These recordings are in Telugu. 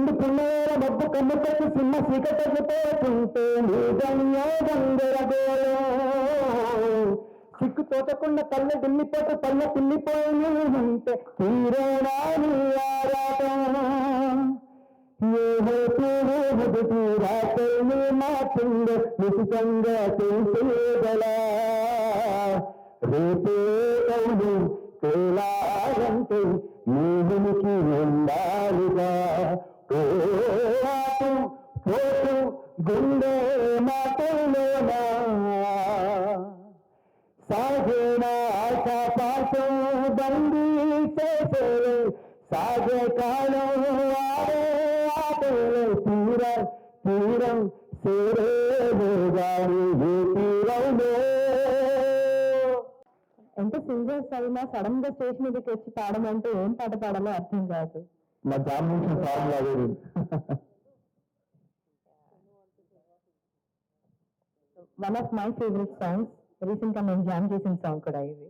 నిండు పుణ్యవేల మబ్బు కమ్ముకొచ్చి సింహ సీకటగిపోతుంటే నీగన్యో గంగరగోళం సిక్కు తోచకుండా కళ్ళ దిల్లిపోతే పళ్ళ పిల్లిపోయి ఉంటే తీరేనా నీ ఆరాటం ఏటి రాత్రి మాత్రంగా నిశితంగా తెలిసేగలా రేపే కౌలు తేలాలంటే నీవునికి ఉండాలిగా పోటు పోటు గుండె మాటలోనా సాగేన ఆశాపాశం బందీ చేసే సాగే కాలం ఆడే ఆటలు తీరం సేరేగాని ఏ తీరంలో. ఎంత సింగర్స్ అయినా సడన్ గా స్టేజ్ మీదకి వచ్చి పాడమంటే ఏం పాట పాడాలో అర్థం కాదు. మా జామ్ నుంచి సాంగ్ లాగేది. One of my favourite songs, recent గా మేము జామ్ చేసిన సాంగ్ కూడా ఇది.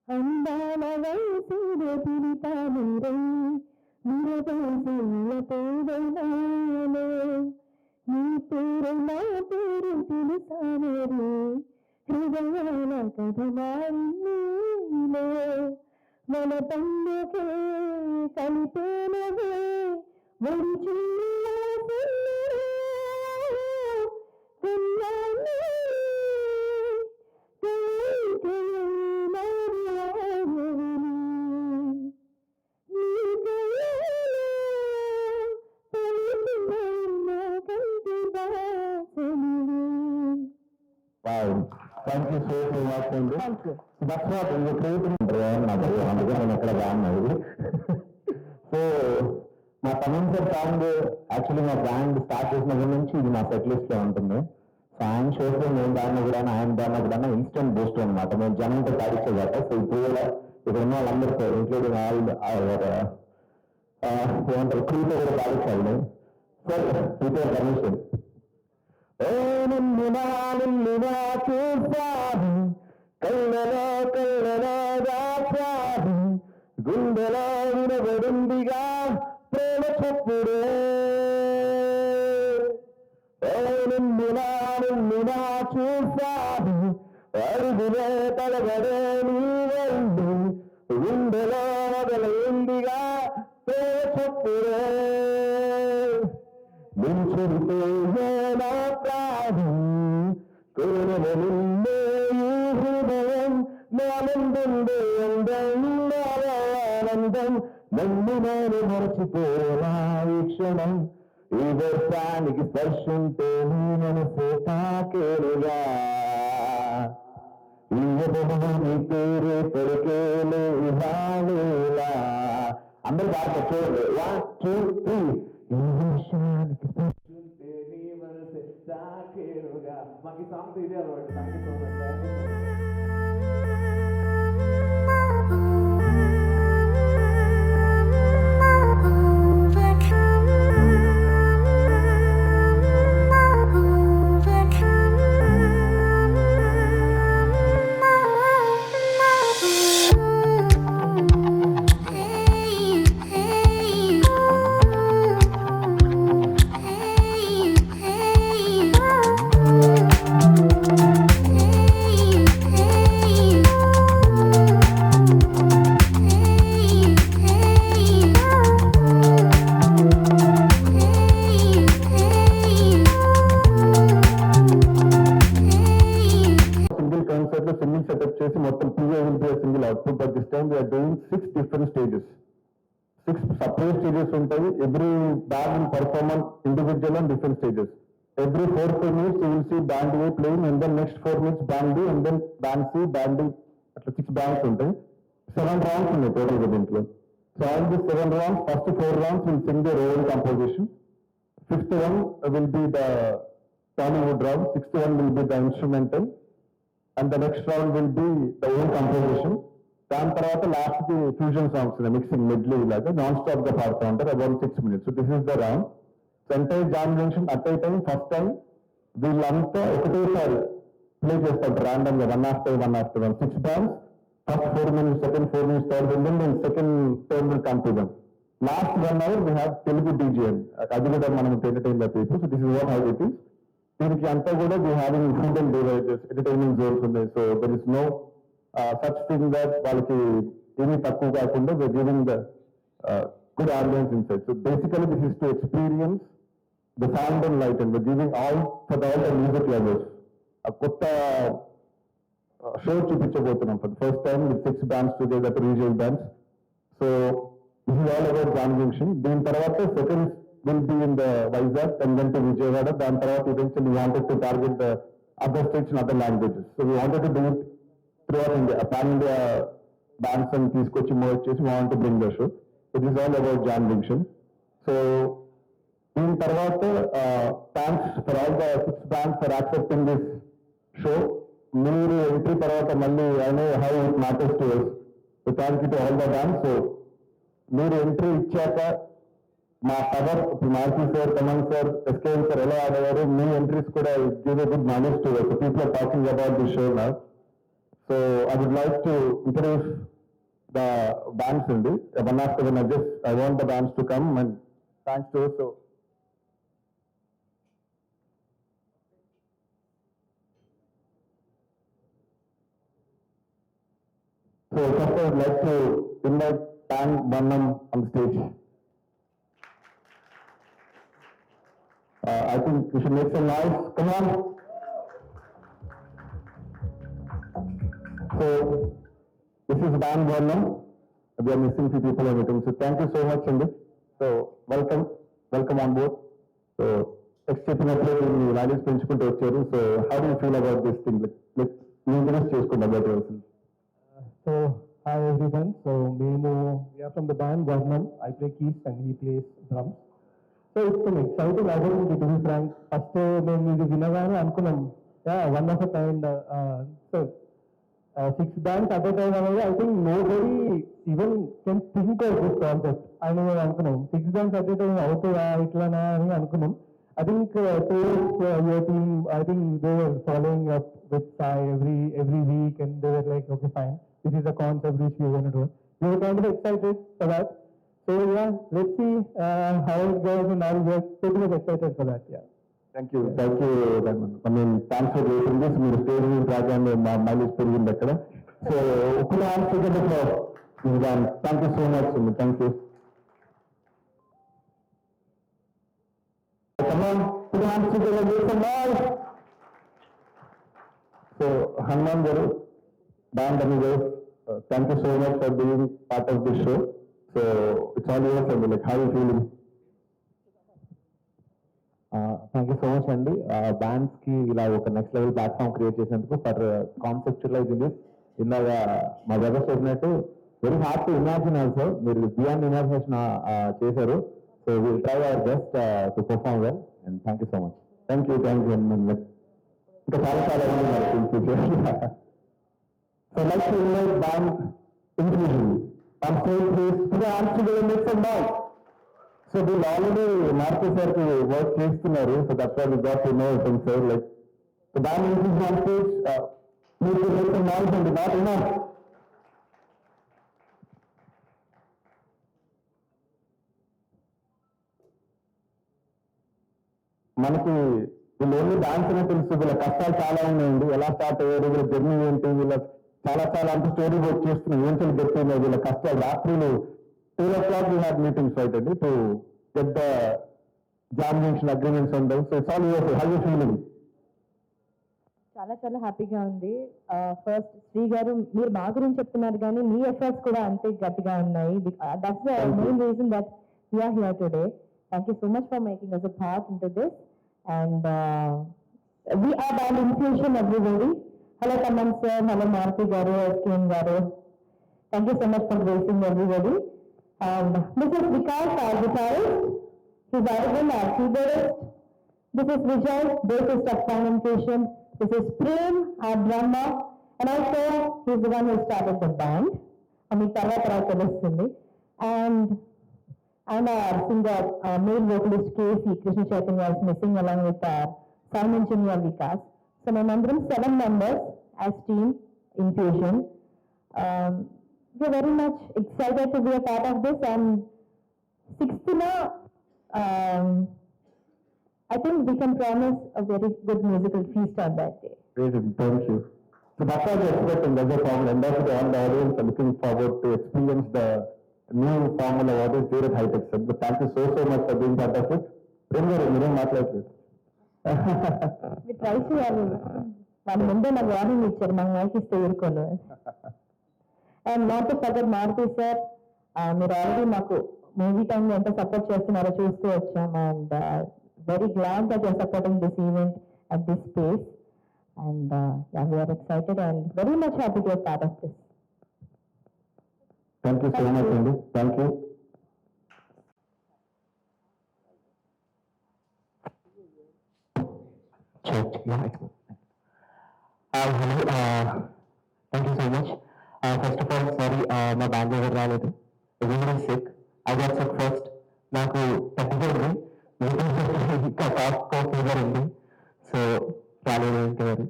అందాల వయసుల పిలితానురే నీ పేరు నా పేరు తెలుసానే హృదయాల కథ మారిందే మన పండుగే కలిపేనవే ఒడి Thank you so much. Thank you. That's what you creating. నేను ఎక్కడ బాగున్నది. సో మా కమన్సర్ సాంగ్ యాక్చువల్లీ మా బ్యాండ్ స్టార్ట్ చేసినప్పటి నుంచి ఇది మా సెట్ లిస్ట్ లో ఉంటుంది. సో ఆయన షోస్ లో నేను దాన్ని కూడా ఆయన దాన్ని కూడా ఇన్స్టెంట్ బూస్ట్ అనమాట. మేము జనంతో పాడించేదాక. సో ఇప్పుడు కూడా ఇక్కడ ఉన్న వాళ్ళందరితో ఇంక్లూడింగ్ ఆల్ ఏమంటారు క్రూతో కూడా పాడించాలి. Sir with permission. నిన్ను చూసాను కళ్ళలో రాసాను గుండెలో వినబడిందిగా ప్రేమ చెప్పుడే నిన్ను చూసాను అరుగులే తలగడే నీ వండి గుండెలో మొదలైందిగా ప్రేమ చెప్పుడే నించుంటే నా ప్రాణం కోరవనుండే ఈ హృదయం నా ముందుండే ఆనందం నన్ను నేను మరచిపోనా ఈ క్షణం ఈ వర్షానికి స్పర్శుంటే నీ మనసు తాకేలుగా ఈ నీ పేరు పలికేలు ఇవాళేలా. అందరూ బాగా చూడండి. 1 2 3. ఈ వర్షానికి స్పర్శుంటే నీ మనసు తాకేలుగా. మాకు ఈ సాంగ్ ఇదే అలవాటు. Thank you so much. Single setup చేసి మొత్తం 2 will be a single output. But this time we are doing 6 different stages. 6 separate stages ఉంటాయి. Every band will perform on individual and different stages. Every 4 minutes you will see band A playing, and then next 4 minutes band B, and then band C, band D. అట్లా 6 bands ఉంటాయి. 7 rounds ఉన్నాయి టోటల్ గా దీంట్లో. So all these 7 rounds, first 4 rounds will sing their own composition. 5th one will be the Tollywood round. 6th one will be the instrumental. And the next round will be the own composition. దాని తర్వాత లాస్ట్ కి ఫ్యూజన్ సాంగ్స్ మిక్సింగ్ మిడ్లీ ఇలాగా నాన్ స్టాప్ గా పాడుతూ ఉంటారు about 6 minutes. So this is the round. So entire jam junction at a time first time వీళ్ళంతా ఒకటేసారి ప్లే చేస్తారు ర్యాండమ్ గా 1 after 1 6 bands. First 4 minutes, second 4 minutes, third and then second turn will come to them. Last 1 hour we have Telugu DJM. అది కూడా మనం entertain the people. So this is what how it is. దీనికి అంతా కూడా we having food and beverages, entertainment zones ఉన్నాయి. So there is no such thing that వాళ్ళకి ఏమీ తక్కువ కాకుండా we're giving the good ambience inside. So basically this is to experience the sound and light and we're giving all for all the music lovers. A కొత్త షో చూపించబోతున్నాం for the first time with 6 bands together regional bands. So this is all about jam junction. దీని తర్వాత second will be in the Vizag and then to Vijayawada. దాని తర్వాత eventually wanted to target the other states and other languages. So we wanted to do it throughout India. Pan India bands అని తీసుకొచ్చి మోడ్ చేసి want to bring the show. So this is all about jam junction. So దీని తర్వాత thanks for all the 6 bands for accepting this show. మీరు ఎంట్రీ తర్వాత మళ్ళీ I know how it matters to us. So thank you to all the bands. So మీరు ఎంట్రీ ఇచ్చాక మా పవర్ మార్కి sir, Kamal sir, SKM sir ఎలా ఆడేవారు, మీ ఎంట్రీస్ కూడా give a good knowledge to us. People are talking about the show now. So I would like to introduce the bands అండి. 1 after 1 just I want the bands to come and thanks to us. So first I would like to invite Pan Varnam on the stage. I think we should make some noise. Come on. So this is Pan Varnam. We are missing few people on the team. So thank you so much, Andy. So welcome on board. So చెప్పినట్లు మీ వాల్యూస్ పెంచుకుంటూ వచ్చారు. So how do you feel about this thing? Like మీ ఇంట్రెస్ట్ చేసుకోండి about yourself. So, hi everyone. So, we are from the band Varnam. I play keys and he plays drums. So, it's an exciting identity, to be frank. First, when we winavanu anukunnam, yeah, one of a kind. So, 6 bands at a time, I think nobody even can think of this concept. I know anukunnam 6 bands at a time avutaya itlana ani anukunnam. I think your team, I think they were following up with Sai every week, and they were like, okay, fine. This is the concept which we are going to do. We were kind of excited for that. So yeah, let's see how it goes, and I was pretty much excited for that. Yeah. Thank you, Raman. I mean, thanks for doing this. మీరు స్టేజ్ మీద రాగానే మా మైలేజ్ పెరిగింది అక్కడ. సో ఒక answer thank you so much అండి. Thank you. So Hanuman garu, band amigos, thank you so much for being part of this show. So it's all yours, and like how are you feeling? Thank you so much, Andy. Bands ki ila oka next level platform create chesinanduku for conceptualizing this. Indaga ma brother చెప్పినట్టు very hard to imagine also. మీరు beyond imagination చేశారు. So we'll try our best to perform well, and thank you so much. Thank you. ఇంకా చాలా ఉన్నారు. So I'd like to invite band individually. I'm saying please put your hands together and make some noise. So we'll already Marcus sir ki work చేస్తున్నారు. So that's why we got to know from sir. Like the band is on stage. Please make some noise and not enough. మనకి వీళ్ళు ఓన్లీ డాన్స్ అనే తెలుసు. వీళ్ళ కష్టాలు చాలా ఉన్నాయండి. ఎలా స్టార్ట్ అయ్యారు, వీళ్ళ జర్నీ ఏంటి, వీళ్ళ చాలా అంటే స్టోరీ వర్క్ చేస్తున్నాం. ఏంటంటే గెట్ వీళ్ళ కష్టాలు. రాత్రులు 2 o'clock we had meetings right అండి to get the jam junction agreements on them. So it's all yours. How you feeling? చాలా హ్యాపీగా ఉంది. ఫస్ట్ శ్రీ గారు, మీరు మా గురించి చెప్తున్నారు కానీ మీ ఎఫర్ట్స్ కూడా అంతే గట్టిగా ఉన్నాయి. That's the main reason that we're here today. Thank you so much for making us a part in to this. And we are band initiation everybody. Hello Kaman sir, hello Marti garu, SKM garu. Thank you so much for gracing everybody. And this is Vikas, our guitarist. He's Arvind, our keyboardist. This is Vijay, bassist of Pan Infusion. This is Prem, our drummer. And also, he's the one who started the band. మీకు తర్వాత తెలుస్తుంది. And singer, male vocalist KC Krishna Chaitanya is missing along with Simon Junior Vikas. So మేమందరం 7 members as team Infusion. We're very much excited to be a part of this, and 6th I think we can promise a very good musical feast on that day. Great, thank you. So that's what we expect in the formula, and that's all the audience are looking forward to experience the new formula what is there at Hitech Set. But thank you so much for being part of it. Remember, మాట్లాడలేదు. We try to have వాళ్ళ ముందే నాకు వార్నింగ్ ఇచ్చారు, మాకు మైక్ ఇస్తే ఊరుకోను. And not to forget Maruti sir, మీరు ఆల్రెడీ మాకు మూవీ టైంలో ఎంత సపోర్ట్ చేస్తున్నారో చూస్తూ వచ్చాం. And very glad that you're supporting this event at this space. And we're excited and very much happy to be part of this. Thank you so much, Andy. Thank you. Hello. Thank you so much. First of all, sorry, my band over రాలేదు. Everyone is sick. I got sick first. నాకు తగ్గిపోయింది. ఇంకా ఫీవర్ ఉంది. సో రాలేదు ఇంకెవరు.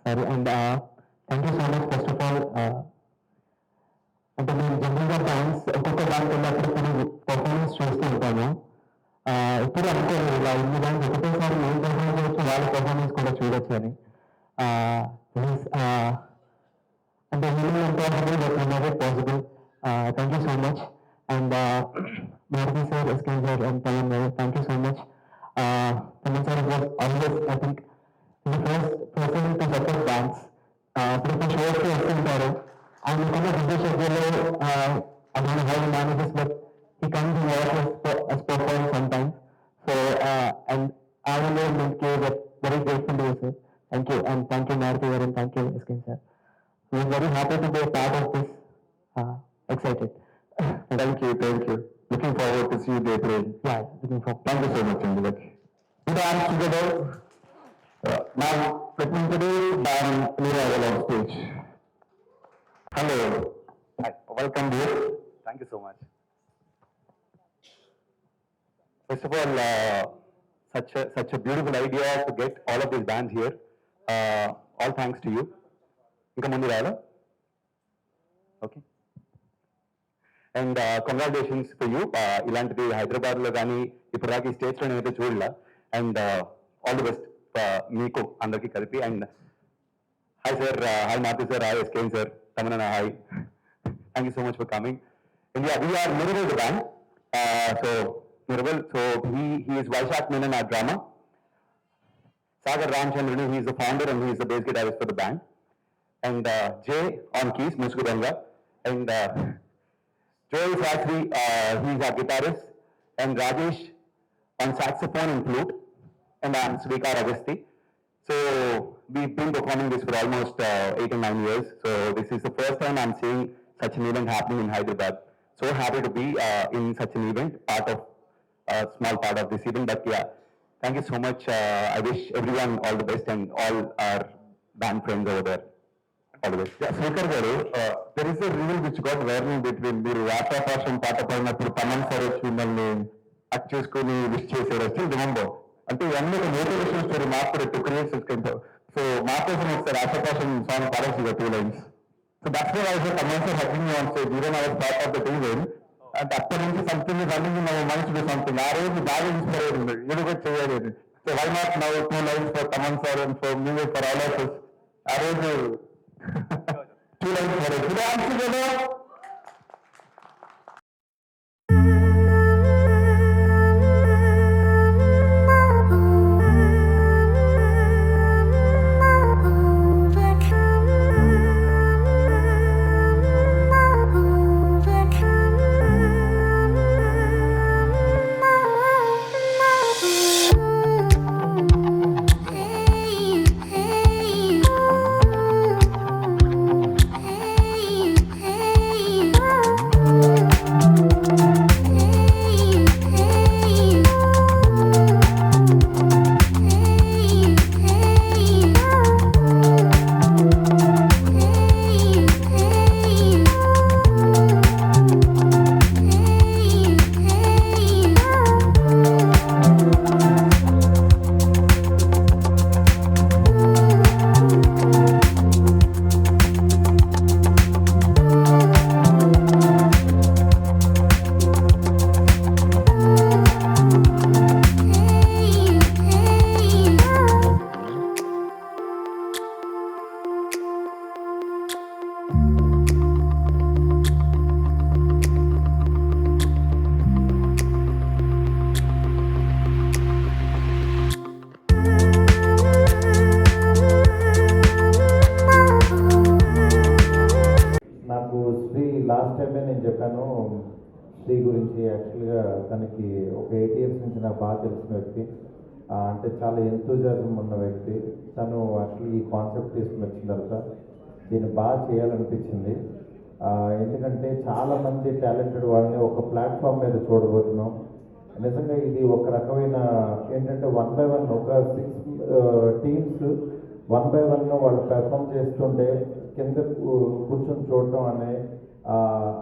Sorry. And thank you so much first of all. అంటే మేము జనరల్గా డాన్స్ ఒక్కొక్క డాన్స్ వెళ్ళినప్పుడు కొన్ని పర్ఫార్మెన్స్ చూస్తూ ఉంటాము. ఇప్పుడు అనుకోలేదు ఇలా ఇన్ని డాన్స్ ఒకటేసారి మేము పర్ఫార్మెన్స్ చేయొచ్చు, వాళ్ళ పర్ఫార్మెన్స్ కూడా చూడొచ్చు అని. అంటే minimum impossible but never possible. Thank you so much. And Maruti sir, SKN sir and Thaman garu, thank you so much. Thaman sir was always I think the first person to support dance. ప్రతి షోస్కి వస్తుంటారు. ఆయన కన్నా బిజీ షెడ్యూల్లో I don't know how he manages, but he comes and watches us perform sometimes. So and I will give a very grateful to you, sir. Thank you, and thank you Maruti and thank you Eskin sir. We are very happy to be a part of this. Excited. Thank you. Looking forward to see you there today. Yeah, looking forward. Thank you so much, Andy. Put our hands together. Now, let me introduce Dan Niraval on stage. Hello. Hi, welcome dear. Thank you so much. First of all, such a beautiful idea to get all of these bands here. All thanks to you. Inka mundu rala. Okay. And congratulations for you. Ilantidi Hyderabad lo gaani ippudu daaki stage lo nenu chudala. And all the best meeku andarki kalipi. And hi sir, hi Maruti sir, hi SKN sir, Tamanana hi. Thank you so much for coming. And yeah, we are Niraval the band. So Niraval, so he is Vaishak Menon at drama. Sagar Ramchandran, he is the founder and he is the bass guitarist for the band. And Jay on keys, Muskudanga. And Joel Sastry, he is our guitarist. And Rajesh on saxophone and flute. And I'm Srikar Agasti. So we've been performing this for almost 8 or 9 years. So this is the first time I'm seeing such an event happening in Hyderabad. So happy to be in such an event, small part of this event. But yeah, thank you so much. I wish everyone all the best and all our band friends over there. All the best. Yeah, Srikar garu, there is a rule which got viral between మీరు రాష్ట్రపాషం పాట పాడినప్పుడు తమన్ సార్ వచ్చి మిమ్మల్ని యాక్ట్ చేసుకుని విష్ చేశారు. Still remember. అంటే ఇవన్నీ ఒక మోటివేషన్ స్టోరీ మాకు టు క్రియేట్ సచ్. సో మా కోసం ఒకసారి రాష్ట్రపాషం సాంగ్ పాడేసి 2 lines. So that's why I said Taman sir hugging me on stage. Even I was part of the event. And అప్పటి నుంచి something is running in my mind to do something. ఆ రోజు బాగా ఇన్స్పైర్ అయింది, ఏదో ఒకటి చేయాలి. So why not now 2 lines for Taman sir and for me, for all of us. ఆ రోజు 2 lines for it. Put your hands together. Hey last టైమే నేను చెప్పాను శ్రీ గురించి. యాక్చువల్గా తనకి ఒక 8 years నుంచి నాకు బాగా తెలిసిన వ్యక్తి. అంటే చాలా ఎంతూజాజం ఉన్న వ్యక్తి. తను యాక్చువల్లీ ఈ కాన్సెప్ట్ తీసుకుని వచ్చిన తర్వాత దీన్ని బాగా చేయాలనిపించింది. ఎందుకంటే చాలామంది టాలెంటెడ్ వాళ్ళని ఒక ప్లాట్ఫామ్ మీద చూడబోతున్నాం. నిజంగా ఇది ఒక రకమైన ఏంటంటే 1 by 1 ఒక 6 teams 1 by 1 వాళ్ళు పెర్ఫామ్ చేస్తుంటే కింద కూర్చొని చూడటం అనే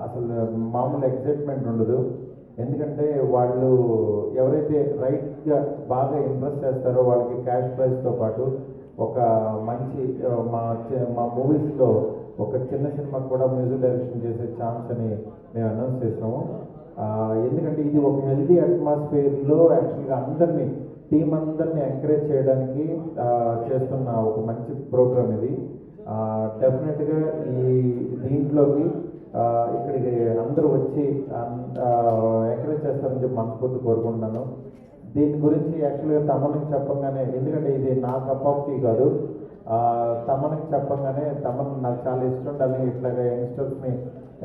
అసలు మామూలు ఎక్సైట్మెంట్ ఉండదు. ఎందుకంటే వాళ్ళు ఎవరైతే రైట్గా బాగా ఇంప్రెస్ చేస్తారో వాళ్ళకి క్యాష్ ప్రైజ్తో పాటు ఒక మంచి మా మూవీస్లో ఒక చిన్న సినిమాకి కూడా మ్యూజిక్ డైరెక్షన్ చేసే ఛాన్స్ అని మేము అనౌన్స్ చేసాము. ఎందుకంటే ఇది ఒక హెల్దీ అట్మాస్ఫియర్లో యాక్చువల్గా అందరినీ టీం అందరినీ ఎంకరేజ్ చేయడానికి చేస్తున్న ఒక మంచి ప్రోగ్రామ్ ఇది. డెఫినెట్గా దీంట్లోకి ఇక్కడికి అందరూ వచ్చి ఎంకరేజ్ చేస్తారని చెప్పి మనస్ఫూర్తి కోరుకుంటున్నాను. దీని గురించి యాక్చువల్గా తమన్కి చెప్పంగానే, ఎందుకంటే ఇది నా కప్ ఆఫ్ టీ కాదు, తమన్కి చెప్పంగానే తమన్ నాకు చాలా ఇష్టం ఉండాలి ఇట్లాగా యంగ్స్టర్స్ని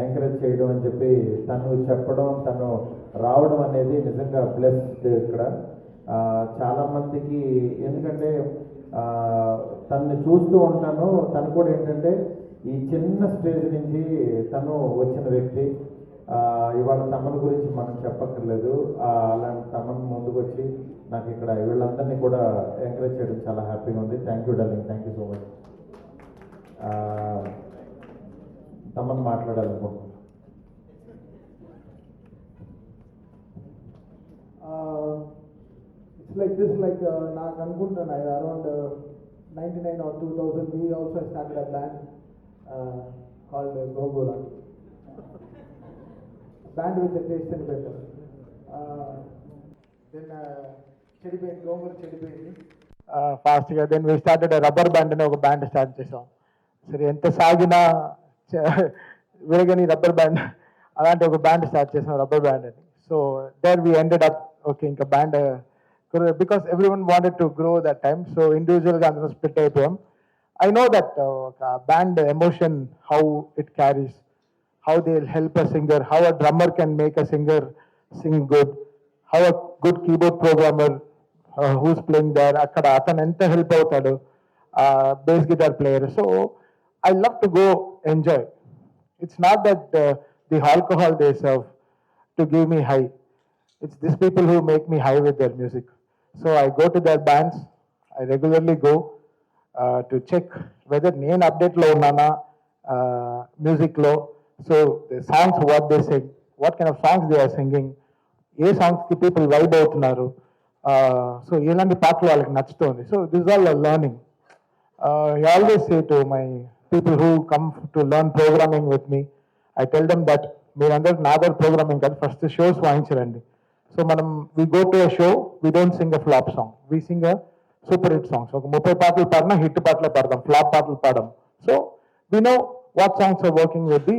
ఎంకరేజ్ చేయడం అని చెప్పి తను చెప్పడం, తను రావడం అనేది నిజంగా బ్లెస్డ్. ఇక్కడ చాలామందికి ఎందుకంటే తనని చూస్తూ ఉంటాను. తను కూడా ఏంటంటే ఈ చిన్న స్టేజ్ నుంచి తను వచ్చిన వ్యక్తి. ఇవాళ తమన్ గురించి మనం చెప్పక్కర్లేదు. అలాంటి తమన్ ముందుకు వచ్చి నాకు ఇక్కడ వీళ్ళందరినీ కూడా ఎంకరేజ్ చేయడం చాలా హ్యాపీగా ఉంది. Thank you darling, thank you so much. Thaman మాట్లాడాలనుకుంటున్నాను. It's like this, like నాకు అనుకుంటాను around 99 or 2000 we also started a band called Gogula. Band with a taste and better. Then చెడిపోయింది, గోంగూర చెడిపోయింది ఫాస్ట్గా. Then we started rubber band అని ఒక బ్యాండ్ స్టార్ట్ చేసాం. సరే ఎంత సాగినా విరగని రబ్బర్ బ్యాండ్ అలాంటి ఒక బ్యాండ్ స్టార్ట్ చేసాం, రబ్బర్ బ్యాండ్ అని. So there we ended up okay ఇంకా band because everyone wanted to grow that time. So ఇండివిజువల్గా అందరం స్ప్లిట్ అయిపోయాం. I know that band emotion, how it carries, how they'll help a singer, how a drummer can make a singer sing good, how a good keyboard programmer who's playing there, akkada atanu enta help avutadu, bass guitar player. So I love to go enjoy. It's not that the alcohol they serve to give me high. It's these people who make me high with their music. So I go to their bands, I regularly go to check whether నేను అప్డేట్లో ఉన్నానా మ్యూజిక్లో. So the songs what they sing, what kind of songs they are singing, ఏ సాంగ్స్కి పీపుల్ వైబ్ అవుతున్నారు, సో ఎలాంటి పాటలు వాళ్ళకి నచ్చుతుంది. So this all learning. I always say to my people who come to learn programming with me, I tell them that మీరందరూ నా దగ్గర ప్రోగ్రామింగ్ కాదు, ఫస్ట్ షోస్ వాయించరండి. సో మనం we go to a show, we don't sing a flop song, we Singh a super hit songs. ఒక 30 పాటలు పాడినా హిట్ పాటలు పాడదాం, ఫ్లాప్ పాటలు పాడడం. So we know what songs are working with the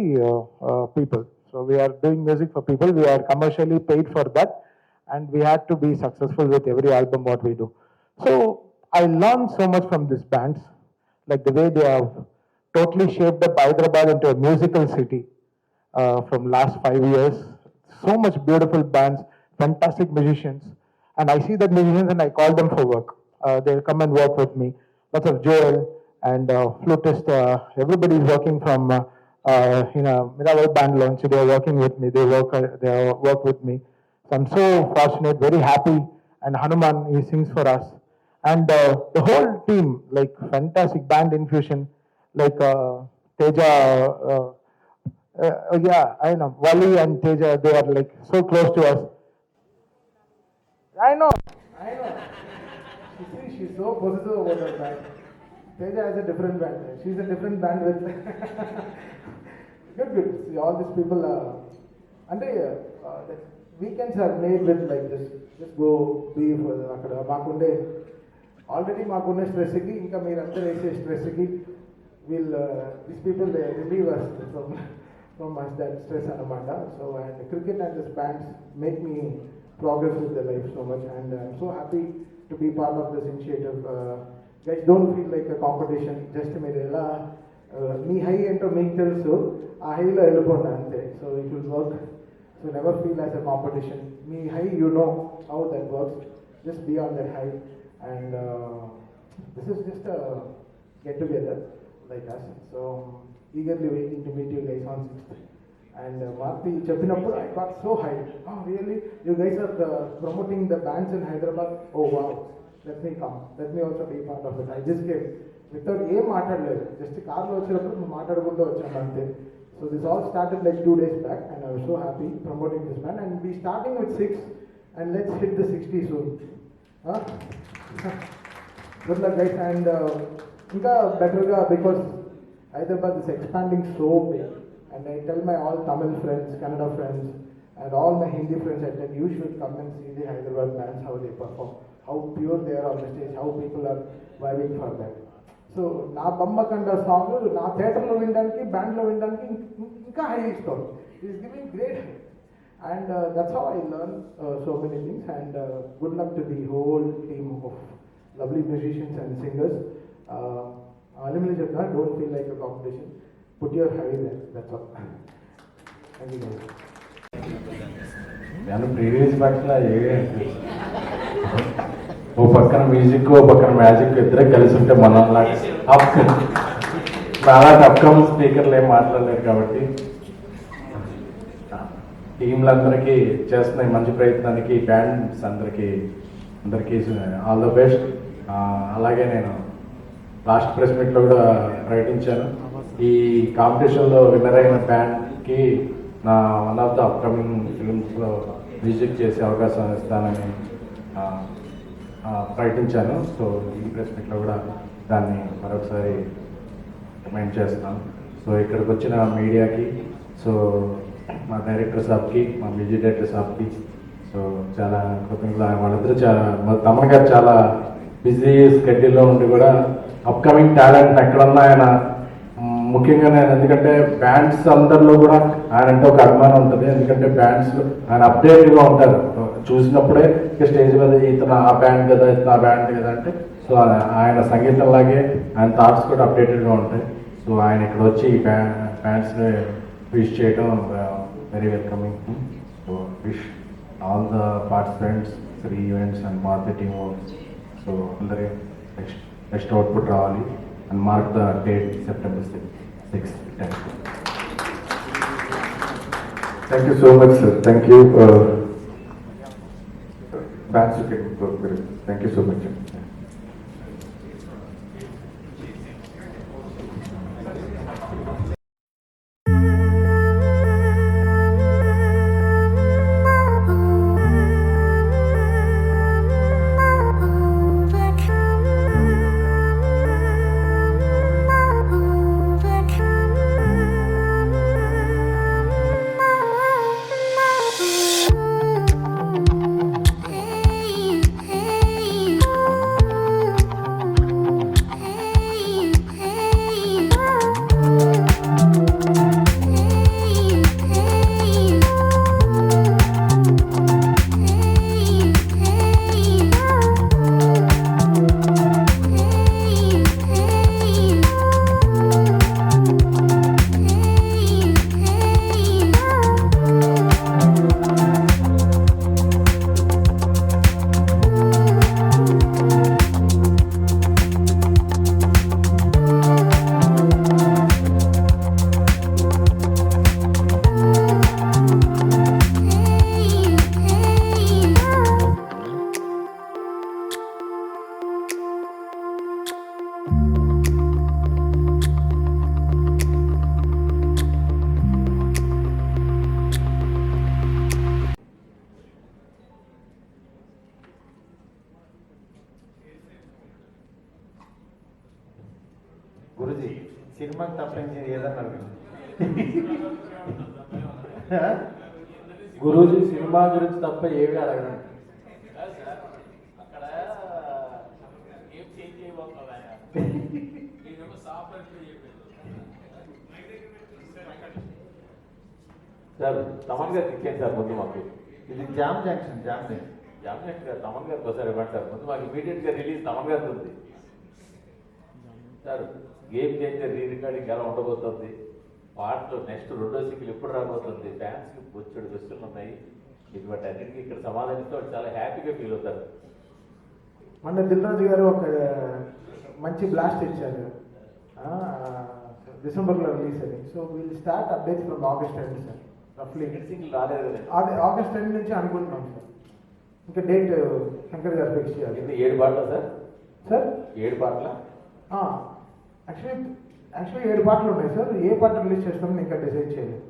people. So we're doing music for people, we're commercially paid for that, and we had to be successful with every album what we do. So I learn so much from this bands, like the way they have totally shaped up Hyderabad into a musical city from last 5 years. So much beautiful bands, fantastic musicians, and I see that musicians and I call them for work. They'll come and work with me. Lots of Joel and flutist, everybody is working from Miraval band launch. They are working with me. They work with me. So I'm so fortunate, very happy. And Hanuman, he sings for us. And the whole team, like fantastic band infusion, like Teja, yeah, I know, Wally and Teja, they are like so close to us. I know. She's so positive about her band. Teja has a different band. She's a different band with. Good. See, all these people, and the weekends are made with like this. Just go be for akkada maakunde. Already maakunde stress ki, inka meerandaru ese stress ki, will these people they relieve us from us that stress anamata. So and cricket and this bands make me progress with their life so much, and I'm so happy to be part of this initiative. Guys, don't feel like a competition. Just mere ela మీ హై ఏంటో మీకు తెలుసు, ఆ హైలో వెళ్ళిపోండి అంతే. So it will work. So never feel as a competition. మీ high you know how that works. Just be on that high. And this is just get together like us. So eagerly waiting to meet you guys on 6th. And Marti Chapinapur, I got so hyped. Oh really? You guys are promoting the bands in Hyderabad? Oh wow. Let me come. Let me also be part of it. I just came. Without ఏం మాట్లాడలేదు, జస్ట్ కార్లో వచ్చినప్పుడు మాట్లాడుకుంటూ వచ్చాను అంతే. So this all started like 2 days back and I was so happy promoting this band, and we starting with 6 and let's hit the 60 soon. Huh? Good luck guys. And ఇంకా బెటర్గా, because Hyderabad is expanding so big, and I tell my all Tamil friends, Kannada friends, and all my Hindi friends, I tell you should come and see the Hyderabad bands, how they perform, how pure they are on the stage, how people are vibing for them. So నా బొమ్మకండ సాంగ్ నా థియేటర్లో వినడానికి, బ్యాండ్లో వినడానికి ఇంకా హై ఇస్తాను. Is giving great high. And that's how I learned so many things. And good luck to the whole team of lovely musicians and singers. Ultimately, don't feel like a competition. Put your high there. That's all. Thank you guys. నేను ప్రీవియస్ బ్యాక్స్లో ఓ పక్కన మ్యూజిక్, ఓ పక్కన మ్యాజిక్, ఇద్దరే కలిసి ఉంటే మనలాగా అలాంటి అప్కమింగ్ స్పీకర్లు ఏం మాట్లాడలేరు కాబట్టి టీంలందరికీ చేస్తున్న ఈ మంచి ప్రయత్నానికి, బ్యాండ్స్ అందరికీ ఆల్ ద బెస్ట్. అలాగే నేను లాస్ట్ ప్రెస్ మీట్లో కూడా ప్రకటించాను, ఈ కాంపిటీషన్లో విన్నర్ అయిన బ్యాండ్కి నా వన్ ఆఫ్ ద అప్కమింగ్ ఫిల్మ్స్లో మ్యూజిక్ చేసే అవకాశం ఇస్తానని ప్రకటించాను. సో ఈ ప్రెస్ మీట్లో కూడా దాన్ని మరొకసారి రిమైండ్ చేస్తున్నాను. సో ఇక్కడికి వచ్చిన మీడియాకి, సో మా డైరెక్టర్ సాబ్కి, మా మ్యూజిక్ డైరెక్టర్ సాబ్కి సో చాలా కృతజ్ఞతలు. వాళ్ళిద్దరూ చాలా, తమన్ గారు చాలా బిజీ స్కెడ్యూల్లో ఉండి కూడా అప్కమింగ్ టాలెంట్ ఎక్కడన్నా ఆయన, ముఖ్యంగా నేను, ఎందుకంటే బ్యాండ్స్ అందరిలో కూడా ఆయన అంటే ఒక అభిమానం ఉంటుంది. ఎందుకంటే బ్యాండ్స్లో ఆయన అప్డేట్గా ఉంటారు, చూసినప్పుడే స్టేజ్ మీద ఇతను ఆ బ్యాండ్ కదా, ఇతను ఆ బ్యాండ్ కదా అంటే, సో ఆయన సంగీతంలాగే ఆయన థాట్స్ కూడా అప్డేటెడ్గా ఉంటాయి. సో ఆయన ఇక్కడ వచ్చి ఈ బ్యాండ్స్ని విష్ చేయడం very welcoming. So wish all the participants, Sri events and marketing works, so అందరి నెక్స్ట్ అవుట్పుట్ రావాలి. And mark the date September 6th. Thank you so much, sir. Thank you. Bands, you can go. Thank you so much. Guruji సినిమాకి తప్పించింది ఏదన్నా గురూజీ సినిమా గురించి తప్ప ఏమీ అడగడం. సార్ తమన్ గారికి ఇచ్చేయండి సార్ ముందు మాకు. ఇది జామ్ జంక్షన్, జామ్ జామినెట్ గారు తమన్ గారికి ఒకసారి ఇవ్వండి సార్. ముందు మాకు ఇమీడియట్గా రిలీజ్ తమన్ గారికి ఉంది sir. Game changer re recording ఎలా ఉండబోతుంది, పాటలు నెక్స్ట్ రెండో సింగిల్ ఎప్పుడు రాబోతుంది, ఫ్యాన్స్కి బొచ్చెడు క్వశ్చన్లు ఉన్నాయి. ఇటువంటి అన్నింటికి ఇక్కడ సమాధానంతో చాలా హ్యాపీగా ఫీల్ అవుతారు. మొన్న దిల్ రాజు గారు ఒక మంచి బ్లాస్ట్ ఇచ్చారు, డిసెంబర్లో రిలీజ్ అని. So will start updates from August end sir. రఫ్లీ సెకండ్ సింగిల్ రాలేదు కదా, అదే ఆగస్ట్ ఎండ్ నుంచి అనుకుంటున్నాం సార్. ఇంకా డేట్ శంకర్ గారు ఫిక్స్ చేయాలి. ఇది 7 పాటలా సార్? సార్ 7 పాటలా? యాక్చువల్లీ 7 పాటలు ఉన్నాయి సార్. ఏ పాట రిలీజ్ చేస్తామని ఇంకా డిసైడ్ చేయలేదు.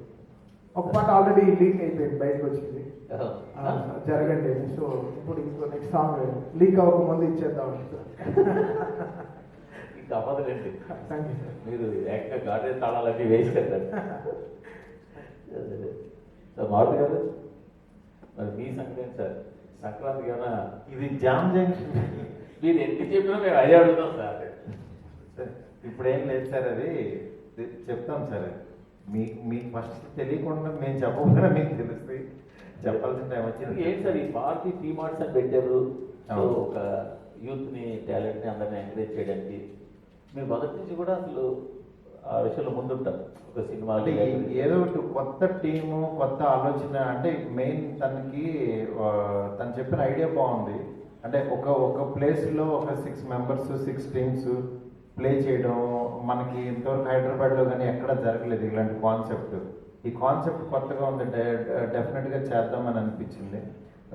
ఒక పాట ఆల్రెడీ లీక్ అయిపోయింది, బయటకు వచ్చింది జరగండి. సో ఇప్పుడు ఇంకో నెక్స్ట్ సాంగ్ లీక్ అవ్వకముందు ఇచ్చేద్దాం సార్. ఇంకా అవ్వదులేండి. Thank you sir. మీరు ఏకంగా గార్డెన్ తాళాలన్నీ వేసారు సార్. మారుతి గారు మరి మీ సంక్రాంతి సార్, సంక్రాంతికి ఏమైనా ఇది జామ్ జంక్షన్. మీరు ఎన్ని చెప్పినా మేము అదే అడుగుతాం సార్. ఇప్పుడు ఏం లేదు సార్, అది చెప్తాం సార్. మీకు ఫస్ట్ తెలియకుండా మేము చెప్పకుండా మీకు తెలుస్తుంది, చెప్పాల్సిన టైం వచ్చింది. ఏంటి సార్ ఈ పార్టీ టీ మార్ట్స్ అని పెట్టారు, సో అవును. ఒక యూత్ని టాలెంట్ని అందరిని ఎంకరేజ్ చేయడానికి మీరు మొదటి నుంచి కూడా అసలు ఆ విషయంలో ముందుంటారు. ఒక సినిమా అంటే ఏదో ఒకటి కొత్త టీము, కొత్త ఆలోచన. అంటే మెయిన్ తనకి తను చెప్పిన ఐడియా బాగుంది. అంటే ఒక ప్లేస్లో ఒక 6 మెంబర్స్ 6 టీమ్స్ ప్లే చేయడం మనకి ఇంతవరకు హైదరాబాద్లో కానీ ఎక్కడ జరగలేదు ఇలాంటి కాన్సెప్ట్. ఈ కాన్సెప్ట్ కొత్తగా ఉంది, డెఫినెట్గా చేద్దామని అనిపించింది.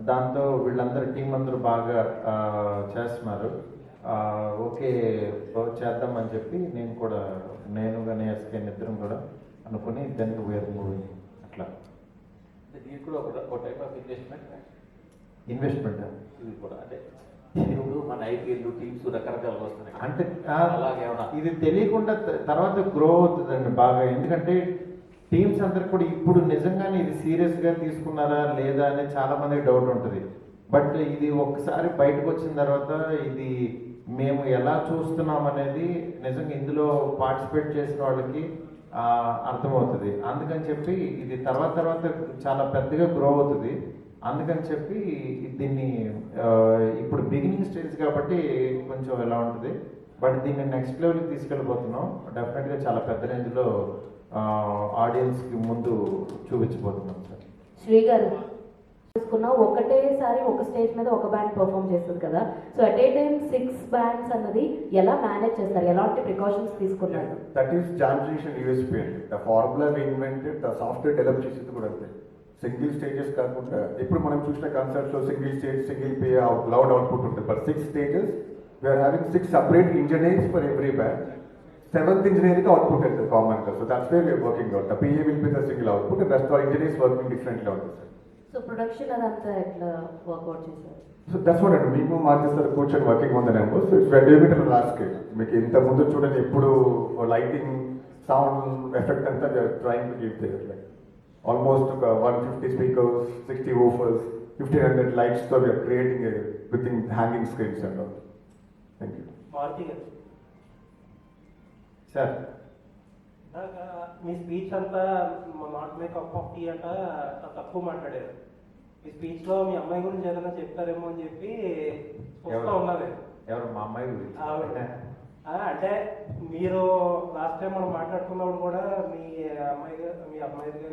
దాంతో వీళ్ళందరూ టీం అందరూ బాగా చేస్తున్నారు. ఓకే చేద్దామని చెప్పి నేను కానీ ఎస్కే ఇద్దరం కూడా అనుకుని దానికి వేరు మూవీ అట్లా దీనికి కూడా ఒక టైప్ ఆఫ్ ఇన్వెస్ట్మెంట్. ఇది కూడా అంటే ఇప్పుడు మన ఐపీఎల్ టీమ్స్ రకరకాలుగా వస్తున్నాయి అంటే అలాగేమన్నా ఇది తెలియకుండా తర్వాత గ్రో అవుతుందండి బాగా. ఎందుకంటే టీమ్స్ అందరికి కూడా ఇప్పుడు నిజంగానే ఇది సీరియస్గా తీసుకున్నారా లేదా అని చాలా మందికి డౌట్ ఉంటుంది. బట్ ఇది ఒకసారి బయటకు వచ్చిన తర్వాత ఇది మేము ఎలా చూస్తున్నాం అనేది నిజంగా ఇందులో పార్టిసిపేట్ చేసిన వాళ్ళకి అర్థమవుతుంది. అందుకని చెప్పి ఇది తర్వాత చాలా పెద్దగా గ్రో అవుతుంది. అందుకని చెప్పి దీన్ని ఇప్పుడు బిగినింగ్ స్టేజ్ కాబట్టి కొంచెం ఎలా ఉంటుంది, బట్ దీన్ని నెక్స్ట్ లెవెల్కి తీసుకెళ్ళిపోతున్నాం. డెఫినెట్గా చాలా పెద్ద రేంజ్లో ఆడియన్స్కి ముందు చూపించబోతున్నాం సార్. శ్రీ గారు చూసుకున్నా ఒకటేసారి ఒక స్టేజ్ మీద ఒక బ్యాండ్ పర్ఫామ్ చేస్తుంది కదా, so at a time 6 bands అన్నది ఎలా మేనేజ్ చేస్తారు, ఎలాంటి ప్రికాషన్స్ తీసుకున్నారు? That is jam junction USP అండి. The formula we invented, the software develop చేసేది కూడా అంతే. సింగిల్ స్టేజెస్ కాకుండా ఇప్పుడు మనం చూసిన కాన్సెప్ట్స్లో సింగిల్ స్టేజ్, సింగిల్ పే లౌడ్ అవుట్పుట్ ఉంటుంది. But 6 stages we're having 6 separate engineers for every band. 7th engineer కి అవుట్పుట్ ఉంటుంది కామన్గా. So that's where we're working out. The PA will be the single output and rest all engineers working డిఫరెంట్గా ఉంటుంది సార్. సో ప్రొడక్షన్ అదంతా ఎట్లా వర్కౌట్ చేశారు? సో దట్స్ వాట్ అండి, మేము మార్చేస్తారు కూర్చొని working on the numbers. It's very bit last scale. మీకు ఇంత ముందు చూడండి ఎప్పుడు లైటింగ్, సౌండ్ ఎఫెక్ట్ అంతా trying to give there. Like almost ఒక 150 స్పీకర్స్, 60 woofers, 1500 lights తో we're creating with in hanging screens and all. Thank you. Sir మీ స్పీచ్ అంతా not my cup of tea అంట తక్కువ మాట్లాడారు. మీ స్పీచ్ లో మీ అమ్మాయి గురించి ఏదైనా చెప్తారేమో అని చెప్పి చూస్తూ ఉన్నది. ఎవరు? మా అమ్మాయి గురించి. అంటే మీరు లాస్ట్ టైం మనం మాట్లాడుకున్నప్పుడు కూడా మీ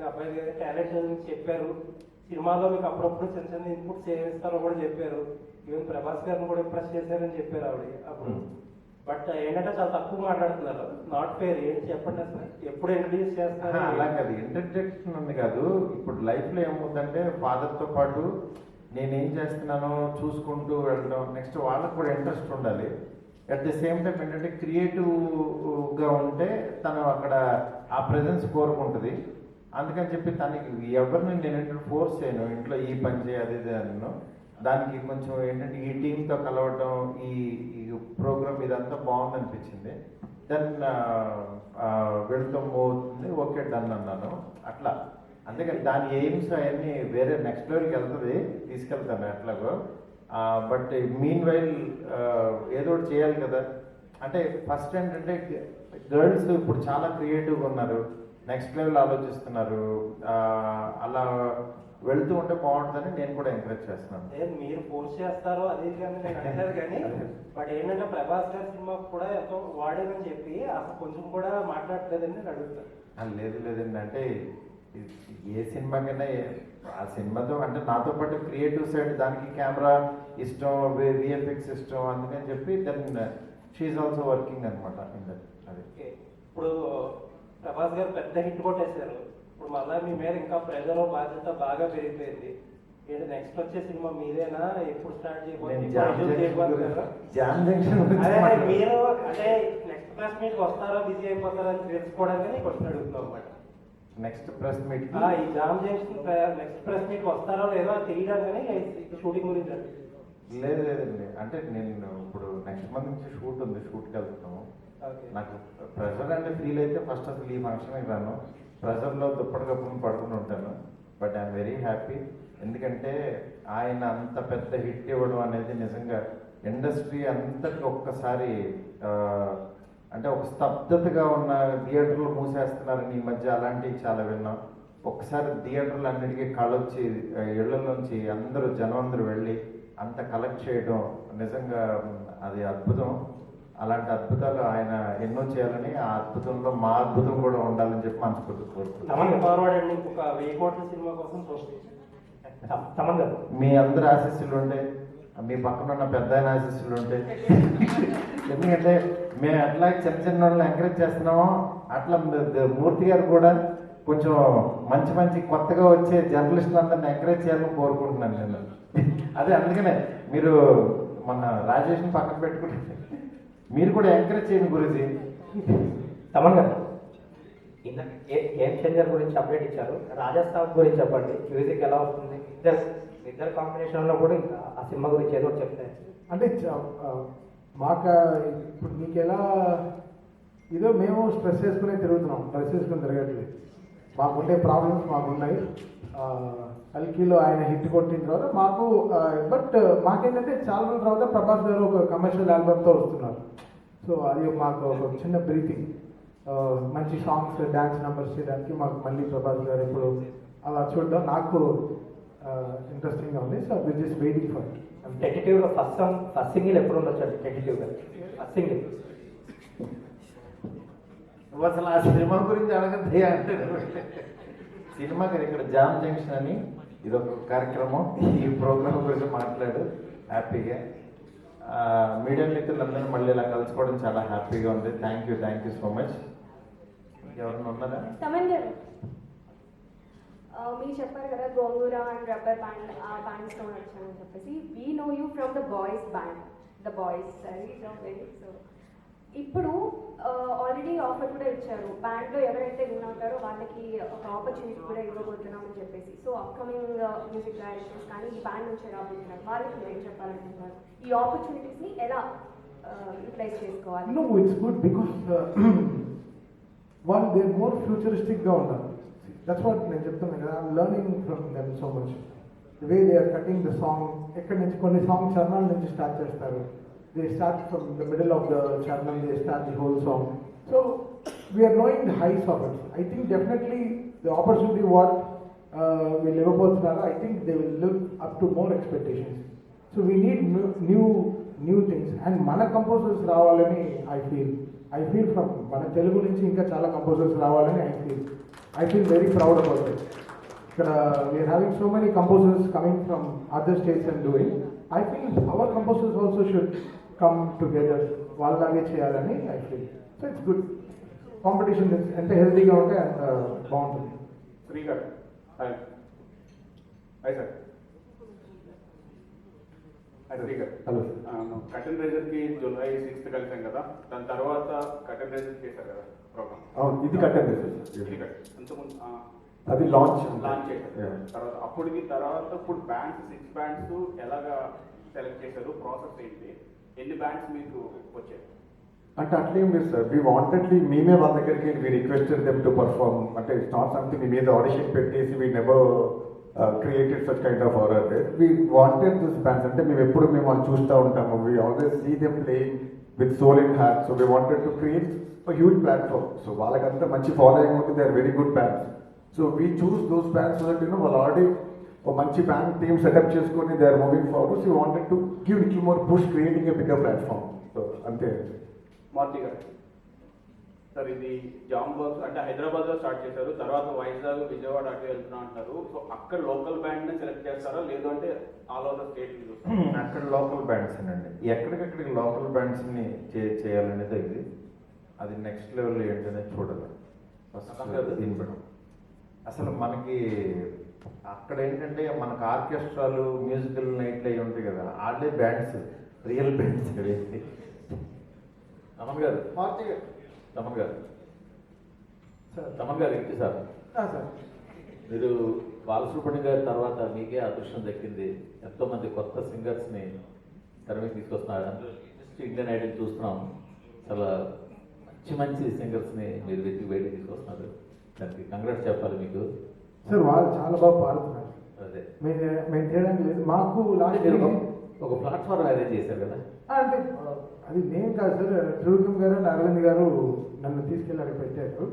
అబ్బాయి గారి టాలెంట్ గురించి చెప్పారు. సినిమాలో మీకు అప్పుడప్పుడు చిన్న చిన్న ఇన్పుట్స్ చేస్తారో కూడా చెప్పారు. ఈవెన్ ప్రభాస్ గారిని కూడా ఇంప్రెస్ చేశారని చెప్పారు ఆవిడ అప్పుడు. బట్ ఏంటంటే చాలా తక్కువ మాట్లాడుతున్నారు. Not fair. ఏంటి చెప్పండి అసలు, ఎప్పుడు ఇంట్రడ్యూస్ చేస్తారు? అలా కాదు, ఇంట్రడక్షన్ ఉంది కాదు. ఇప్పుడు లైఫ్లో ఏమవుతుందంటే ఫాదర్తో పాటు నేనేం చేస్తున్నానో చూసుకుంటూ వెళ్ళడం, నెక్స్ట్ వాళ్ళకు కూడా ఇంట్రెస్ట్ ఉండాలి. అట్ ది సేమ్ టైం ఏంటంటే క్రియేటివ్గా ఉంటే తను అక్కడ ఆ ప్రెజెన్స్ కోరుకుంటుంది. అందుకని చెప్పి తనకి ఎవరిని నేను ఏంటంటే ఫోర్స్ చేయను, ఇంట్లో ఈ పని చేయాలి అన్ను. దానికి కొంచెం ఏంటంటే ఈ టీంతో కలవటం, ఈ ప్రోగ్రామ్ ఇదంతా బాగుందనిపించింది. దెన్ వెళ్తాం పోతుంది, ఓకే డన్ అన్నాను అట్లా. అందుకని దాని ఎయిమ్స్ అవన్నీ వేరే నెక్స్ట్ లెవెల్కి వెళ్తుంది, తీసుకెళ్తాను ఎట్లాగో. బట్ మీన్ వైల్ ఏదో ఒకటి చేయాలి కదా. అంటే ఫస్ట్ ఏంటంటే గర్ల్స్ ఇప్పుడు చాలా క్రియేటివ్గా ఉన్నారు. నెక్స్ట్ లెవెల్ ఆలోచిస్తున్నారు. అలా వెళ్తూ ఉంటే బాగుంటుందని నేను కూడా ఎంకరేజ్ చేస్తున్నాను. మీరు ఫోర్స్ చేస్తారో అది కానీ నేను అంటారు కానీ బట్ ఏంటంటే ప్రభాస్ గారి సినిమా కూడా ఎంతో వాడేదని చెప్పి అసలు కొంచెం కూడా మాట్లాడలేదని నేను అడుగుతాను. లేదు లేదండి, అంటే ఏ సినిమాకైనా ఆ సినిమాతో అంటే నాతో పాటు క్రియేటివ్ సైడ్ దానికి కెమెరా ఇష్టం, విఎఫ్ఎక్స్ ఇష్టం, అందుకని చెప్పి దెన్ షీఈ్ ఆల్సో వర్కింగ్ అనమాట. అది ఇప్పుడు ప్రభాస్ గారు పెద్ద హిట్ కొట్టేశారు. ఇప్పుడు మళ్ళీ మీ మీద ఇంకా ప్రెజర్ బాధ్యత బాగా పెరిగిపోయింది. ఏంటి నెక్స్ట్ వచ్చే సినిమా మీదేనా? ఎప్పుడు స్టార్ట్ చేయబోతున్నారు? జామ్ జంక్షన్ మీరు అంటే నెక్స్ట్ ప్రెస్ మీట్ వస్తారో బిజీ అయిపోతారో అని తెలుసుకోవడానికి క్వశ్చన్ అడుగుతున్నాం అన్నమాట. నెక్స్ట్ ప్రెస్ మీట్ ఈ jam junction next press meet వస్తారో లేదో తెలియడానికి షూటింగ్ గురించి లేదండి, అంటే నేను ఇప్పుడు నెక్స్ట్ మంత్ నుంచి షూట్ ఉంది, షూట్కి వెళ్తున్నాము. నాకు ప్రెషర్ అంటే ఫీల్ అయితే ఫస్ట్ అసలు ఈ ఫంక్షన్కి రాను, ప్రెషర్లో దుప్పటి కప్పుని పడుకుని ఉంటాను. బట్ ఐఎమ్ వెరీ హ్యాపీ, ఎందుకంటే ఆయన అంత పెద్ద హిట్ ఇవ్వడం అనేది నిజంగా ఇండస్ట్రీ అంతటికి ఒక్కసారి అంటే ఒక స్తబ్దతగా ఉన్న థియేటర్లు మూసేస్తున్నారని ఈ మధ్య అలాంటివి చాలా విన్నాం. ఒకసారి థియేటర్లు అన్నిటికీ కళొచ్చి ఇళ్లలోంచి జనం అందరూ వెళ్ళి అంత కలెక్ట్ చేయడం నిజంగా అది అద్భుతం. అలాంటి అద్భుతాలు ఆయన ఎన్నో చేయాలని, ఆ అద్భుతంలో మా అద్భుతం కూడా ఉండాలని చెప్పి మనస్ఫూర్తి కోరుకుంటున్నాను. మీ అందరి ఆశీస్సులు ఉంటే, మీ పక్కన ఉన్న పెద్ద ఆయన ఆశీస్సులు ఉంటే, ఎందుకంటే మేము ఎట్లా చిన్న చిన్న వాళ్ళని ఎంకరేజ్ చేస్తున్నామో అట్లా మూర్తి గారు కూడా కొంచెం మంచి మంచి కొత్తగా వచ్చే జర్నలిస్టులు అందరిని ఎంకరేజ్ చేయాలని కోరుకుంటున్నాను నేను. అదే అందుకనే మీరు మన రాజేష్ని పక్కన పెట్టుకుంటే మీరు కూడా ఎంకరేజ్ చేయండి గురించి. తమన్ గారు గేమ్ చేంజర్ గురించి అప్డేట్ ఇచ్చారు, రాజస్థాన్ గురించి చెప్పండి, మ్యూజిక్ ఎలా వస్తుంది? ఇద్దరు కాంబినేషన్లో కూడా ఇంకా ఆ సినిమా గురించి ఏదో చెప్తారు. అంటే మాకు ఇప్పుడు మీకు ఎలా ఇదో మేము స్ట్రెస్ చేసుకునే తిరుగుతున్నాం, స్ట్రెస్ చేసుకుని తిరగట్లేదు. మాకుండే ప్రాబ్లమ్స్ మాకున్నాయి. కల్కిలో ఆయన హిట్ కొట్టిన తర్వాత మాకు బట్ మాకేంటంటే చాలా రోజుల తర్వాత ప్రభాస్ గారు ఒక కమర్షియల్ ఆల్బమ్తో వస్తున్నారు. సో అది మాకు ఒక చిన్న బ్రీతింగ్, మంచి సాంగ్స్ డ్యాన్స్ నెంబర్స్ చేయడానికి మాకు మళ్ళీ ప్రభాస్ గారు ఇప్పుడు అలా చూడడం నాకు ఇంట్రెస్టింగ్గా ఉంది. So which is waiting for. టెంటేటివ్గా ఫస్ట్ సింగిల్ ఎప్పుడు ఉండొచ్చు? టెంటేటివ్గా ఫస్ట్ సింగిల్ అసలు ఆ సినిమా గురించి అడగద్దే అంటే సినిమాకి ఇక్కడ జామ్ జంక్షన్ అని ఇదొక కార్యక్రమం, ఈ ప్రోగ్రామ్ గురించి మాట్లాడు హ్యాపీగా. మీడియా మిత్రులందరూ మళ్ళీ ఇలా కలుసుకోవడం చాలా హ్యాపీగా ఉంది. Thank you so much. ఎవరన్నా ఉన్నారా? తమన్ గారు మీరు చెప్పారు కదా గోంగూర అండ్ రబ్బర్ బ్యాండ్ ఆ బ్యాండ్స్తో వచ్చానని చెప్పేసి, we know you from the boys band, the boys sorry. So ఇప్పుడు ఆల్రెడీ ఆఫర్ కూడా ఇచ్చారు, బ్యాండ్లో ఎవరైతే విన్ అవుతారో వాళ్ళకి ఒక ఆపర్చునిటీ కూడా ఇవ్వబోతున్నామని చెప్పేసి. సో అప్కమింగ్ మ్యూజిక్ డైరెక్టర్స్ కానీ ఈ బ్యాండ్ నుంచి రాబోతున్నారు, వాళ్ళకి ఏం చెప్పాలనుకుంటున్నారు? ఈ ఆపర్చునిటీస్ని ఎలా యూటిలైజ్ చేసుకోవాలి? నో ఇట్స్ గుడ్ బికాస్ వాళ్ళు దే మోర్ ఫ్యూచరిస్టిక్గా ఉన్నారు. దట్స్ వాట్ నేను చెప్తున్నాను కదా, I'm learning from them so much. The way they are cutting the song, ఎక్కడి నుంచి కొన్ని సాంగ్ చరణాల నుంచి స్టార్ట్ చేస్తారు. They start from the middle of the channel, they start the whole song. So we are knowing the heights of it. I think definitely the opportunity what we live about, I think they will live up to more expectations. So we need new things. And mana composers ravalani I feel from mana Telugu nunchi inka chala composers ravalani I feel very proud about it. We are having so many composers coming from other states and doing. I feel our composers also should come together, వాళ్ళలాగే చేయాలని I feel. So it's good. Competition ఎంత హెల్తీగా ఉంటే అంత బాగుంటుంది. శ్రీగారు హాయ్ సార్. శ్రీగారు హలో. కటన్ రైజర్కి జూలై 6th కలిసాం కదా, దాని తర్వాత కటన్ రైజర్ చేశారు కదా ప్రోగ్రామ్. ఇది కట్టండి అంతకుముందు అది లాంచ్ చేశారు. తర్వాత అప్పటికి తర్వాత ఇప్పుడు బ్యాండ్స్ 6 బ్యాండ్స్ ఎలాగా సెలెక్ట్ చేశారు, ప్రాసెస్ ఏంటి, ఎన్ని బ్యాండ్స్ మీకు వచ్చాయి? అంటే అట్లేం లేదు సార్, వీ వాంటెడ్లీ మేమే వాళ్ళ దగ్గరికి we requested them to perform. అంటే ఇట్స్ నాట్ సంథింగ్ మీ మీద ఆడిషన్ పెట్టేసి we never created such kind of order. We wanted this bands. అంటే మేము వాళ్ళు చూస్తూ ఉంటాము, we always see them playing with soul in heart. So we wanted to create huge platform. So వాళ్ళకంతా మంచి ఫాలోయింగ్ ఉంది, they are very good bands. So we choose those bands so that వాళ్ళు ఆల్రెడీ ఒక మంచి బ్యాండ్ టీమ్ సెటప్ చేసుకొని they are moving forward. So wanted to give little more push, creating a bigger platform. So అంతే. మారుతి గారు సార్, ఇది జామ్ వర్క్స్ అంటే హైదరాబాద్లో స్టార్ట్ చేశారు, తర్వాత వైజాగ్, విజయవాడ అటు వెళ్తున్నా అంటారు. సో అక్కడ లోకల్ బ్యాండ్ని సెలెక్ట్ చేస్తారా, లేదు అంటే ఆల్ ఓవర్ ద స్టేట్? అక్కడ లోకల్ బ్యాండ్స్ అండి, ఎక్కడికక్కడికి లోకల్ బ్యాండ్స్ని చేయాలనేది ఇది. అది నెక్స్ట్ లెవెల్ ఏంటనేది చూడాలి ఫస్ట్ దీన్ని బట్టి. అసలు మనకి అక్కడ ఏంటంటే మనకు ఆర్కెస్ట్రాలు, మ్యూజికల్ నైట్లు అవి ఉంటాయి కదా, వాళ్ళే బ్యాండ్స్, రియల్ బ్యాండ్స్. తమన్ గారు, తమన్ గారు, తమన్ గారు ఏంటి సార్, మీరు బాలసుబ్రహ్మణ్యం గారి తర్వాత మీకే అదృష్టం దక్కింది. ఎంతోమంది కొత్త సింగర్స్ని తెర మీద తీసుకొస్తున్నారు. ఇండియన్ ఐడల్ చూస్తున్నాం, చాలా మంచి మంచి సింగర్స్ని మీరు వెతికి బయట తీసుకొస్తున్నారు. దానికి కంగ్రాట్స్ చెప్పాలి మీకు. సార్ వాళ్ళు చాలా బాగా పాడుతున్నారు. అదే మేము చేయడానికి లేదు. మాకు లాస్ట్ ఒక ప్లాట్ఫామ్ అరేంజ్ చేశారు కదా. అంటే అది నేను కాదు సార్, త్రివిక్రమ్ గారు అండ్ అరవింద్ గారు నన్ను తీసుకెళ్ళి అక్కడ పెట్టారు.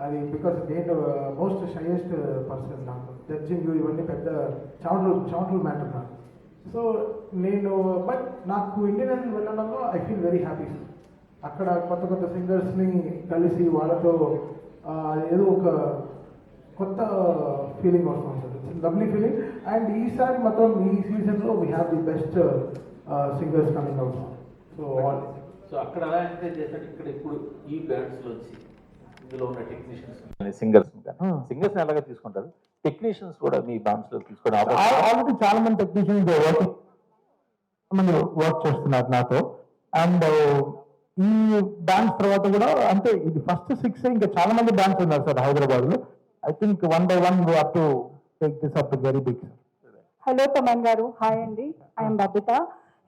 అది బికాస్ నేను మోస్ట్ షైయెస్ట్ పర్సన్, నాకు జడ్జింగ్ ఇవన్నీ పెద్ద చౌంట్లు మ్యాటర్ నాకు. సో నేను బట్ నాకు ఇండియన్ ఐడల్ వెళ్ళడంలో I feel very happy sir. అక్కడ కొత్త కొత్త సింగర్స్ని కలిసి వాళ్ళతో ఏదో ఒక కొత్త ఫీలింగ్ వస్తుంది sir. It's lovely feeling. And ఈసారి మాత్రం ఈ సీజన్లో we have the best singers coming out. So అక్కడ ఎలా ఎంకరేజ్ చేస్తాడు, ఇక్కడ ఇప్పుడు ఈ బ్యాండ్స్ లోంచి ఇందులో ఉన్న టెక్నీషియన్స్, సింగర్స్ ఎలాగా తీసుకుంటారు, టెక్నీషియన్స్ కూడా మీ బ్యాండ్స్ లో తీసుకోవడం? ఆల్రెడీ చాలా మంది టెక్నీషియన్స్ వర్క్ చేస్తున్నారు నాతో. అండ్ ఈ బ్యాండ్స్ తర్వాత కూడా అంటే ఇది ఫస్ట్ 6 ఇంకా చాలా మంది బ్యాండ్స్ ఉన్నారు సార్ హైదరాబాద్ లో. I think 1 by 1 we have to take this up very big. Hello Thaman గారు, హాయ్ అండి, ఐఎమ్ బబిత.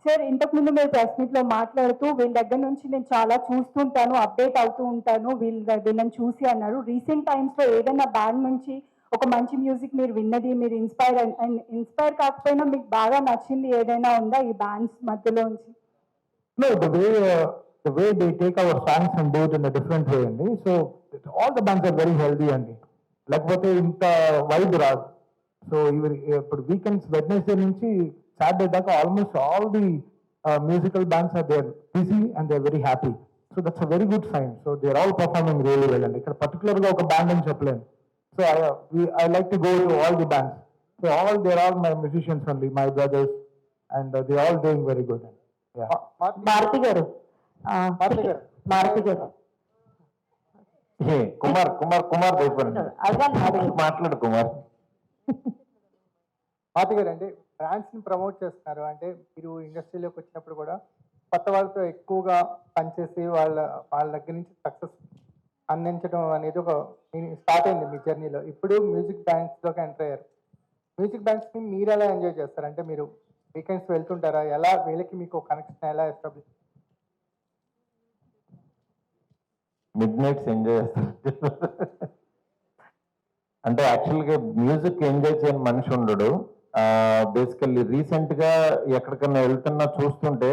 సార్, ఇంతకు ముందు మీరు ప్రెస్ మీట్ లో మాట్లాడుతూ వీళ్ళ దగ్గర నుంచి నేను చాలా చూస్తుంటాను, అప్డేట్ అవుతూ ఉంటాను, వీళ్ళని చూసి అన్నారు. రీసెంట్ టైమ్స్ లో ఏదైనా బ్యాండ్ నుంచి ఒక మంచి మ్యూజిక్ మీరు విన్నది, మీరు ఇన్స్పైర్ కాకపోయినా మీకు బాగా నచ్చింది ఏదైనా ఉందా ఈ bands మధ్యలోంచి? No, the way they take our songs and do it in a different way అండి. So all the bands are very healthy అండి, లేకపోతే ఇంత వైబ్ రాదు. సో ఇప్పుడు వీకెండ్స్ వెడ్నెస్డే నుంచి సాటర్డే దాకా almost all the musical bands are there busy and they are very happy. So that's a very good sign. So they are all performing really well అండి. ఇక్కడ పర్టికులర్ గా ఒక బ్యాండ్ అని చెప్పలేను. So I like to go to all the bands. So all they are all my musicians only, my brothers, and they all doing very good. Bharathi గారు, కుమార్ కుమార్ కుమార్ మాట్లాడు కుమార్. మాతి గారు, అంటే బ్రాండ్స్ ని ప్రమోట్ చేస్తున్నారు, అంటే మీరు ఇండస్ట్రీలోకి వచ్చినప్పుడు కూడా కొత్త వాళ్ళతో ఎక్కువగా పనిచేసి వాళ్ళ దగ్గర నుంచి సక్సెస్ అందించడం అనేది ఒక స్టార్ట్ అయింది మీ జర్నీలో. ఇప్పుడు మ్యూజిక్ బ్యాండ్స్ లోకి ఎంటర్ అయ్యారు. మ్యూజిక్ బ్యాండ్స్ ని మీరు ఎలా ఎంజాయ్ చేస్తారు? అంటే మీరు వీకెండ్స్ వెళ్తుంటారా? ఎలా వీళ్ళకి మీకు కనెక్షన్ ఎలా ఎస్టాబ్లిష్? మిడ్ నైట్స్ ఎంజాయ్ చేస్తారు. అంటే యాక్చువల్గా మ్యూజిక్ ఎంజాయ్ చేయని మనిషి ఉండడు. బేసికల్లీ రీసెంట్ గా ఎక్కడికన్నా వెళ్తున్నా చూస్తుంటే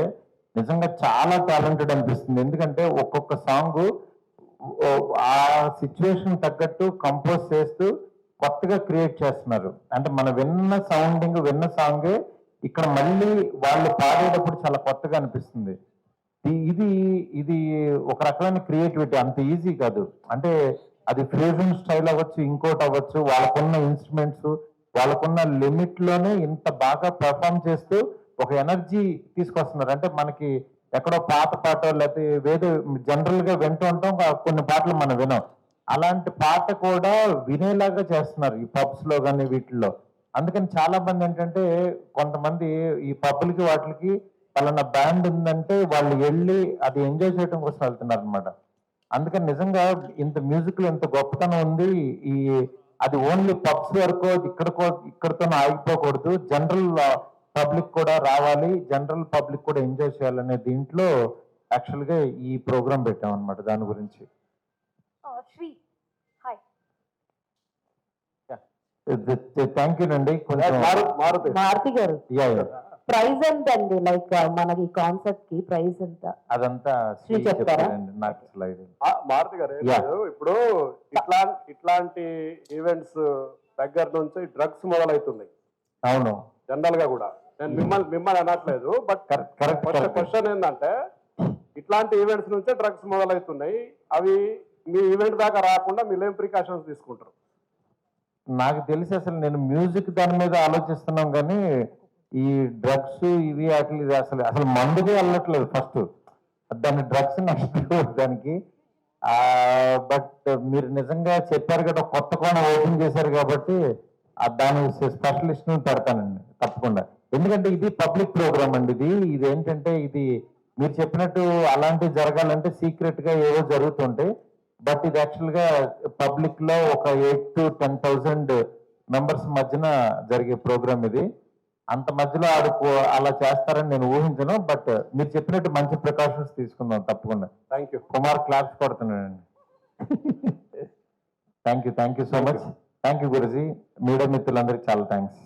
నిజంగా చాలా టాలెంటెడ్ అనిపిస్తుంది. ఎందుకంటే ఒక్కొక్క సాంగ్ ఆ సిచ్యువేషన్ తగ్గట్టు కంపోజ్ చేస్తూ కొత్తగా క్రియేట్ చేస్తున్నారు. అంటే మనం విన్న సాంగే ఇక్కడ మళ్ళీ వాళ్ళు పాడేటప్పుడు చాలా కొత్తగా అనిపిస్తుంది. ఇది ఒక రకమైన క్రియేటివిటీ, అంత ఈజీ కాదు. అంటే అది ఫ్యూజన్ స్టైల్ అవ్వచ్చు, ఇంకోటి అవ్వచ్చు, వాళ్ళకున్న ఇన్స్ట్రుమెంట్స్, వాళ్ళకున్న లిమిట్ లోనే ఇంత బాగా పెర్ఫామ్ చేస్తూ ఒక ఎనర్జీ తీసుకొస్తున్నారు. అంటే మనకి ఎక్కడో పాత పాట లేకపోతే వేరే జనరల్ గా వింటూ ఉంటాం, కొన్ని పాటలు మనం వినాం. అలాంటి పాట కూడా వినేలాగా చేస్తున్నారు ఈ పబ్స్ లో కానీ వీటిల్లో. అందుకని చాలా మంది ఏంటంటే కొంతమంది ఈ పబ్లకి వాటికి పలానా బ్యాండ్ ఉందంటే వాళ్ళు వెళ్ళి అది ఎంజాయ్ చేయడం కోసం వెళ్తున్నారు అనమాట. అందుకని నిజంగా ఇంత మ్యూజిక్ లో ఇంత గొప్పతనం ఉంది. అది ఓన్లీ పబ్స్ వరకు ఇక్కడితో ఆగిపోకూడదు, జనరల్ పబ్లిక్ కూడా రావాలి, జనరల్ పబ్లిక్ కూడా ఎంజాయ్ చేయాలనే దీంట్లో యాక్చువల్ గా ఈ ప్రోగ్రామ్ పెట్టాం అనమాట. దాని గురించి థ్యాంక్ యూ అండి. కొంచెం మారుతి గారు, ప్రైస్ ఎంత అండి, లైక్ మనకి కాన్సెప్ట్ కి ప్రైస్ ఎంత? అదంతా శ్రీ చెప్తారా? చెప్తారండి, నాకు స్లైడ్. మారుతి గారు Yeah. ఇప్పుడు ఇట్లాంటి ఈవెంట్స్ దగ్గర నుంచి డ్రగ్స్ మొదలవుతున్నాయి అవును, జనరల్ గా కూడా. నేను మిమ్మల్ని అనట్లేదు, బట్ క్వశ్చన్ ఏంటంటే ఇట్లాంటి ఈవెంట్స్ నుంచే డ్రగ్స్ మొదలవుతున్నాయి. అవి మీ ఈవెంట్ దాకా రాకుండా మీరు ఏం ప్రికాషన్స్ తీసుకుంటారు? నాకు తెలిసి అసలు నేను మ్యూజిక్ దాని మీద ఆలోచిస్తున్నాం కానీ ఈ డ్రగ్స్ ఇవి వాటి అసలు అసలు మందుకే వెళ్ళట్లేదు ఫస్ట్, దాన్ని డ్రగ్స్ నెక్స్ట్ దానికి. బట్ మీరు నిజంగా చెప్పారు కదా, కొత్త కోణం ఓపెన్ చేశారు కాబట్టి దాని స్పెషలిస్ట్ పెడతానండి తప్పకుండా. ఎందుకంటే ఇది పబ్లిక్ ప్రోగ్రామ్ అండి, ఇది ఏంటంటే ఇది మీరు చెప్పినట్టు అలాంటివి జరగాలంటే సీక్రెట్ గా ఏవో జరుగుతుంటాయి. బట్ ఇది యాక్చువల్ గా పబ్లిక్ లో ఒక 8,000 to 10,000 మెంబర్స్ మధ్యన జరిగే ప్రోగ్రామ్ ఇది. అంత మధ్యలో అలా చేస్తారని నేను ఊహించను. బట్ మీరు చెప్పినట్టు మంచి ప్రికాషన్స్ తీసుకుందాం తప్పకుండా. Thank you. కుమార్ క్లాప్స్ కొడుతున్నానండి. Thank you so much. Thank you Guruji. Media మిత్రులందరికీ చాలా థ్యాంక్స్.